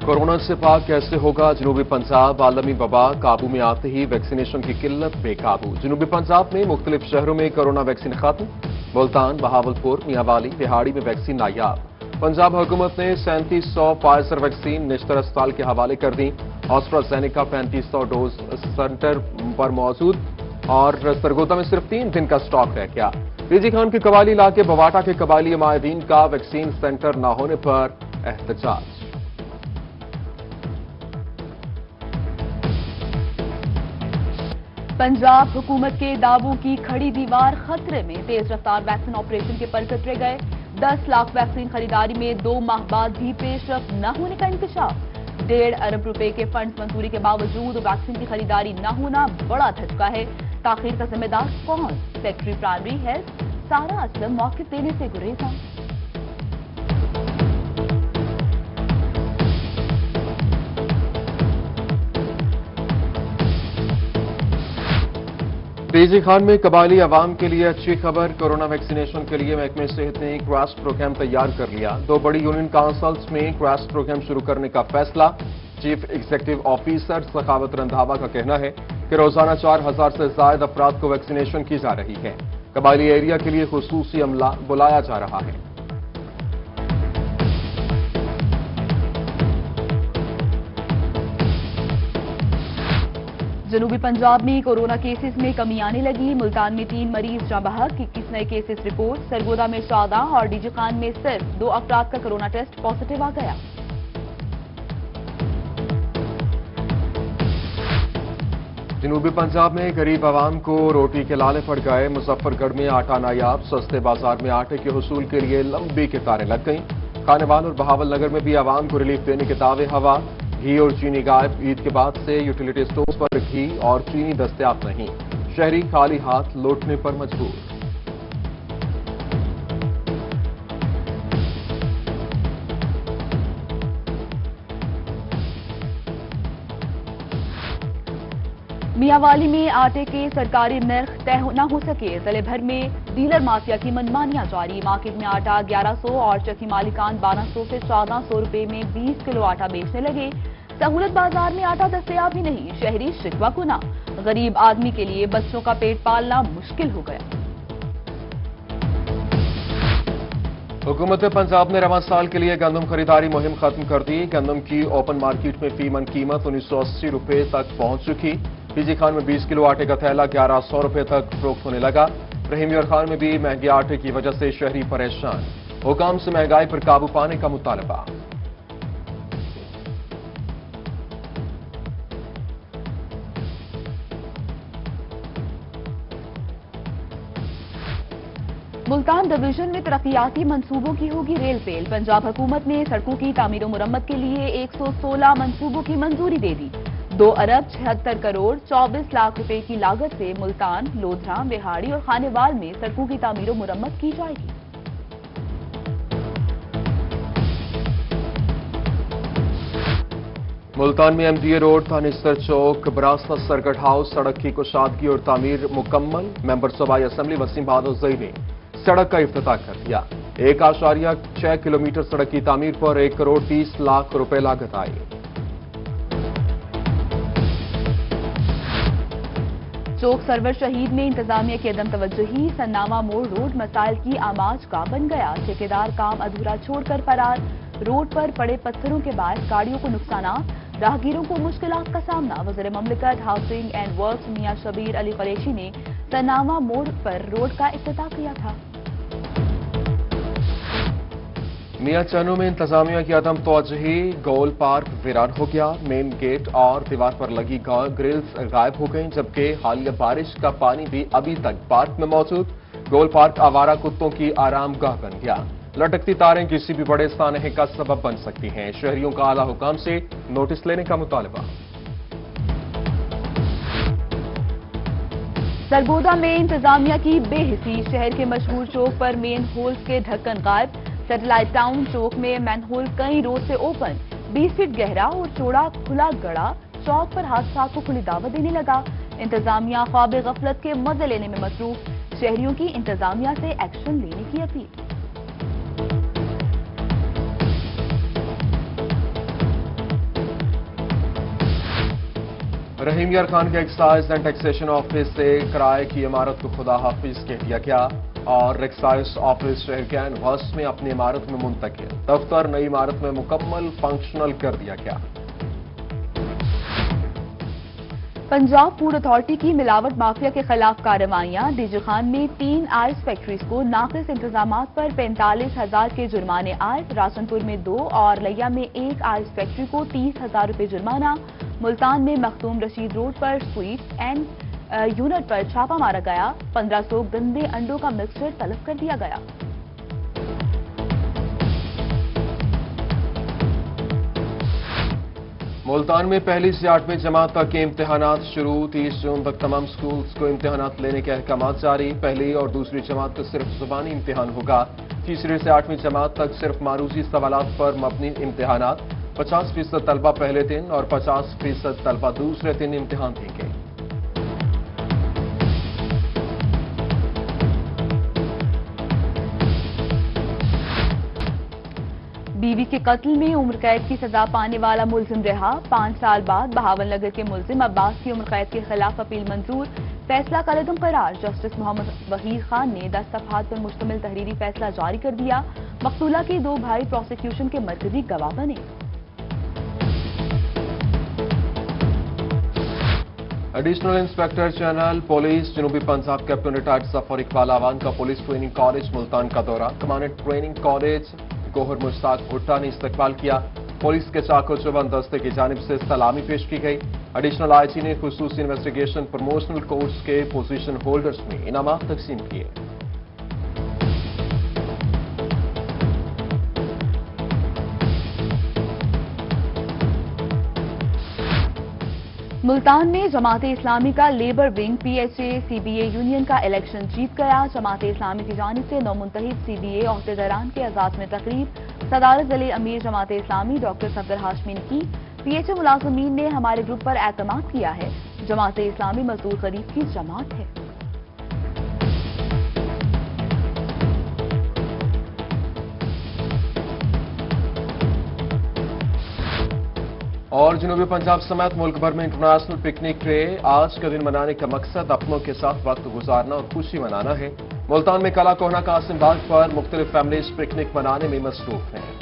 Corona से पाक कैसे होगा जनूबी पंजाब, आलमी वबा काबू में आते ही वैक्सीनेशन की किल्लत बेकाबू। जनूबी पंजाब में मुख्तलिफ शहरों में कोरोना वैक्सीन खत्म। मुल्तान, बहावलपुर, मियांवाली, रिहाड़ी में वैक्सीन नायाब। पंजाब हुकूमत ने 3700 फाइजर वैक्सीन निश्तर अस्पताल के हवाले कर दी। ऑस्ट्राजेनेका 3500 डोज सेंटर पर मौजूद और सरगोदा में सिर्फ 3 दिन का स्टॉक रह गया। पीजी खान के कबायली इलाके बवाटा के कबायली माहिदीन का वैक्सीन सेंटर न होने पर एहतजाज। पंजाब हुकूमत के दावों की खड़ी दीवार खतरे में। तेज रफ्तार वैक्सीन ऑपरेशन के पर कतरे गए। 10 लाख वैक्सीन खरीदारी में 2 माह बाद भी पेशरफ न होने का इंकशाफ। 1.5 अरब रुपए के फंड मंजूरी के बावजूद वैक्सीन की खरीदारी न होना बड़ा धचका है। ताखीर का जिम्मेदार कौन? सेक्रेटरी प्राइमरी हेल्थ सारा असलम मौके देने से गुरेजा। पीजी खान में कबायली अवाम के लिए अच्छी खबर। कोरोना वैक्सीनेशन के लिए महकमे सेहत ने क्रैश प्रोग्राम तैयार कर लिया। 2 बड़ी यूनियन काउंसिल्स में क्रैश प्रोग्राम शुरू करने का फैसला। चीफ एग्जीक्यूटिव ऑफिसर सखावत रंधावा का कहना है कि रोजाना 4000 से ज्यादा अफराद को वैक्सीनेशन की जा रही है। कबायली एरिया के लिए खुसूसी अमला बुलाया जा रहा है। जनूबी पंजाब में कोरोना केसेस में कमी आने लगी। मुल्तान में 3 मरीज जाँ बहक, 21 नए केसेस रिपोर्ट। सरगोदा में 14 और डीजी खान में सिर्फ 2 अफराद का कोरोना टेस्ट पॉजिटिव आ गया। जनूबी पंजाब में गरीब आवाम को रोटी के लाले पड़ गए। मुजफ्फरगढ़ में आटा नायाब। सस्ते बाजार में आटे के हुसूल के लिए लंबी कतारें लग गईं। खानेवाल और बहावल नगर में भी आवाम को रिलीफ देने के दावे हवा। घी और चीनी गायब। ईद के बाद से यूटिलिटी स्टोर्स पर घी और चीनी दस्तयाब नहीं। शहरी खाली हाथ लौटने पर मजबूर। मियांवाली में आटे के सरकारी नर्ख तय न हो सके। जिले भर में डीलर माफिया की मनमानियां जारी। मार्केट में आटा 1100 और चक्की मालिकान 1200 से 1400 रुपए में 20 किलो आटा बेचने लगे। सहूलत बाजार में आटा दस्तयाब ही नहीं। शहरी शिकवा कुना। गरीब आदमी के लिए बच्चों का पेट पालना मुश्किल हो गया। हुकूमत पंजाब ने रवां साल के लिए गंदम खरीदारी मुहिम खत्म कर दी। गंदम की ओपन मार्केट में फी मन कीमत 1980 रुपए तक पहुंच चुकी। पीजी खान में 20 किलो आटे का थैला 1100 रुपए तक फरोख्त होने लगा। रहीमी और खान में भी महंगे आटे की वजह से शहरी परेशान। हुकाम से महंगाई पर काबू पाने का मुतालबा। मुल्तान डिवीजन में तरक्याती मंसूबों की होगी रेल पेल। पंजाब हुकूमत ने सड़कों की तामीर मुरम्मत के लिए 116 मंसूबों की मंजूरी दे दी। 2 अरब 76 करोड़ 24 लाख रुपए की लागत से मुल्तान, लोधरा, रिहाड़ी और खानेवाल में सड़कों की तामीर मुरम्मत की जाएगी। मुल्तान में एमडीए रोड, थानेसर चौक, बरास्ता सर्किट हाउस सड़क की कुशादगी और तामीर मुकम्मल। मेंबर सूबाई असम्बली वसीम बादोजई ने सड़क का इफ्तिताह कर दिया। 1.6 किलोमीटर सड़क की तामीर पर 1 करोड़ 30 लाख रुपए लागत आई। चौक सरवर शहीद में इंतजामिया की अदम तवज्जोही। सन्नावा मोड़ रोड मसाइल की आमाज का बन गया। ठेकेदार काम अधूरा छोड़कर फरार। रोड पर पड़े पत्थरों के बाद गाड़ियों को नुकसानात, राहगीरों को मुश्किलात का सामना। वज़ीर ममलिकत हाउसिंग एंड वर्क्स मियां शबीर अली कुरैशी ने सन्नावा मोड़ पर रोड का इफ्तिताह किया था। मियां चन्नू में इंतजामिया की अदम तवज्जोही। गोल पार्क वीरान हो गया। मेन गेट और दीवार पर लगी ग्रिल्स गायब हो गईं, जबकि हालिया बारिश का पानी भी अभी तक पार्क में मौजूद। गोल पार्क आवारा कुत्तों की आरामगाह बन गया। लटकती तारें किसी भी बड़े सानहे का सबब बन सकती हैं। शहरियों का आला हुकाम से नोटिस लेने का मुतालबा। सरगोदा में इंतजामिया की बेहिसी। शहर के मशहूर चौक पर मेन होल्स के ढक्कन गायब। सैटेलाइट टाउन चौक में मैनहोल कई रोज से ओपन। 20 फीट गहरा और चौड़ा खुला गड़ा चौक पर हादसा को खुली दावत देने लगा। इंतजामिया ख्वाब गफलत के मजे लेने में मसरूफ। शहरियों की इंतजामिया से एक्शन लेने की अपील। रहीम यार खान के एक्साइज एंड टैक्सेशन ऑफिस से किराए की इमारत को खुदा हाफिज कह दिया गया और एक्साइज ऑफिस शहर के वर्ष में अपनी इमारत में मुंतकिल। दफ्तर नई इमारत में मुकम्मल फंक्शनल कर दिया गया। पंजाब फूड अथॉरिटी की मिलावट माफिया के खिलाफ कार्रवाइयां। डीजी खान में 3 आइस फैक्ट्रीज को नाकिस इंतजामात पर 45,000 के जुर्माने आए। रासनपुर में 2 और लैया में 1 आइस फैक्ट्री को 30,000 रुपये जुर्माना। मुल्तान में मखदूम रशीद रोड पर स्वीट एंड यूनिट पर छापा मारा गया। 1500 गंदे अंडों का मिक्सचर तलब कर दिया गया। मुल्तान में पहली से 8वीं जमात तक के इम्तिहानात शुरू। 30 जून तक तमाम स्कूल्स को इम्तिहानात लेने के अहकामात जारी। पहली और दूसरी जमात को सिर्फ जुबानी इम्तिहान होगा। तीसरी से 8वीं जमात तक सिर्फ मारूजी सवालात पर मबनी इम्तिहानात। 50% तलबा पहले दिन और 50% तलबा दूसरे दिन इम्तिहान देंगे। बीवी के कत्ल में उम्र कैद की सजा पाने वाला मुलजिम रहा। 5 साल बाद बहावल नगर के मुलजिम अब्बास की उम्र कैद के खिलाफ अपील मंजूर। फैसला कलअदम करार। जस्टिस मोहम्मद वहीद खान ने 10 सफहात पर मुश्तमिल तहरीरी फैसला जारी कर दिया। मकतूला के 2 भाई प्रोसिक्यूशन के मरकजी गवाह बने। एडिशनल इंस्पेक्टर जनरल पुलिस जनूबी पंजाब कैप्टन रिटायर्ड सफर इकबाल आवान का पुलिस ट्रेनिंग कॉलेज मुल्तान का दौरा। Commandant training college Gohar Mushtaq Bhutta ने इस्तकबाल किया। पुलिस के चाको चौबंद दस्ते की जानिब से सलामी पेश की गई। एडिशनल आईजी ने खुसूसी इन्वेस्टिगेशन प्रमोशनल कोर्स के पोजीशन होल्डर्स में इनामात तकसीम किए। मुल्तान में जमात इस्लामी का labour wing PHA CBA union का इलेक्शन जीत गया। जमात इस्लामी की जानिब से नौमुंतहिब सीबीए अहदेदारान के एजाज में तकरीब। सदारत अली अमीर जमात इस्लामी डॉक्टर सफदर हाशमी ने की। पीएचए मुलाजमीन ने हमारे ग्रुप पर एतमाद किया है। जमात इस्लामी मजदूर गरीब की जमात है। और जनूबी पंजाब समेत मुल्क भर में इंटरनेशनल पिकनिक डे। आज का दिन मनाने का मकसद अपनों के साथ वक्त गुजारना और खुशी मनाना है। मुल्तान में कला कोहना कासिम बाग पर मुख्तलिफ फैमिलीज पिकनिक मनाने में मसरूफ हैं।